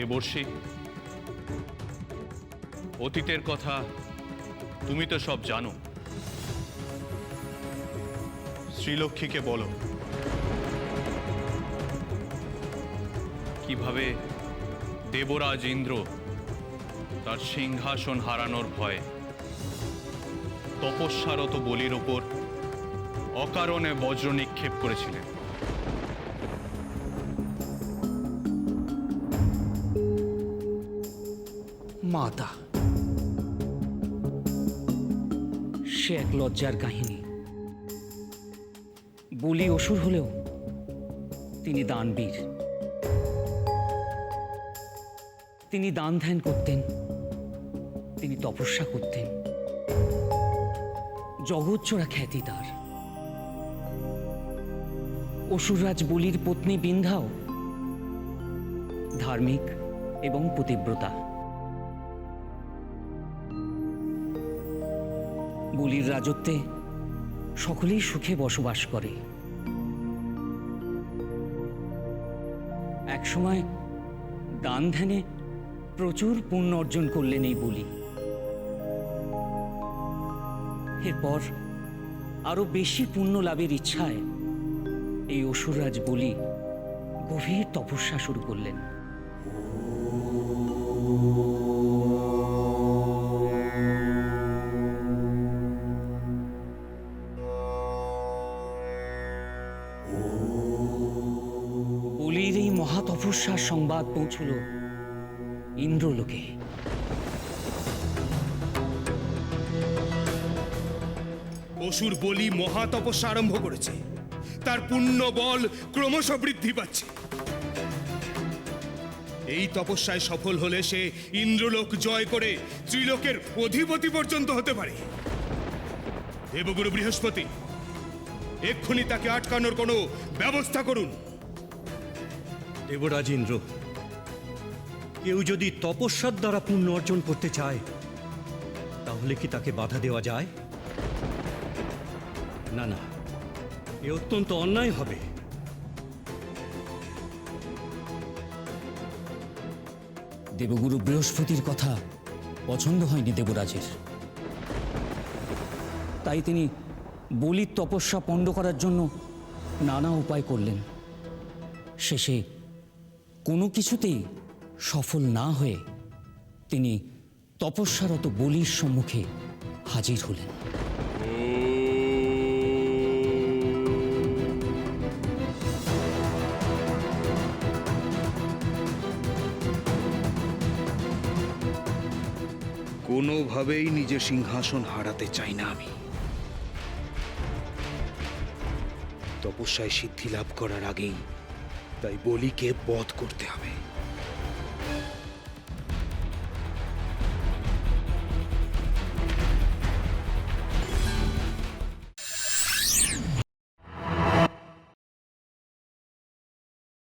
দেবর্ষি, অতীতের কথা তুমি তো সব জানো। শ্রীলক্ষ্মীকে বলো কিভাবে দেবরাজ ইন্দ্র তার সিংহাসন হারানোর ভয়ে তপস্যারত বলির ওপর অকারণে বজ্র নিক্ষেপ করেছিলেন। মাতা, সে এক লজ্জার কাহিনী। বলি অসুর হলেও তিনি দানবীর। তিনি দান ধ্যান করতেন, তিনি তপস্যা করতেন, জগৎচোরা খ্যাতি তার। অসুররাজ বলির পত্নী বিন্ধ্যাও ধার্মিক এবং পতিব্রতা। বলির রাজত্বে সকলেই সুখে বসবাস করে। একসময় দান ধ্যানে প্রচুর পুণ্য অর্জন করলেন এই বলি। এরপর আরো বেশি পুণ্য লাভের ইচ্ছায় এই অসুররাজ বলি গভীর তপস্যা শুরু করলেন। বলির এই মহাতপস্যার সংবাদ পৌঁছল ইন্দ্রলোকে। অসুর বলি মহা তপস্যা আরম্ভ করেছে। তার পুণ্য বল ক্রমশ বৃদ্ধি পাচ্ছে। এই তপস্যায় সফল হলে সে ইন্দ্রলোক জয় করে ত্রিলোকের অধিপতি পর্যন্ত হতে পারে। দেবগুরু বৃহস্পতি, এক্ষুনি তাকে আটকানোর কোনো ব্যবস্থা করুন। দেবরাজ ইন্দ্র, কেউ যদি তপস্যার দ্বারা পুণ্য অর্জন করতে চায় তাহলে কি তাকে বাধা দেওয়া যায়? না না, এ অত্যন্ত অন্যায় হবে। দেবগুরু বৃহস্পতির কথা পছন্দ হয়নি দেবরাজের। তাই তিনি বলির তপস্যা পণ্ড করার জন্য নানা উপায় করলেন। শেষে কোনো কিছুতেই সফল না হয়ে তিনি তপস্যারত বলির সম্মুখে হাজির হলেন। কোনোভাবেই নিজের সিংহাসন হারাতে চাই না আমি। তপস্যায় সিদ্ধি লাভ করার আগেই তাই বলিকে বধ করতে হবে।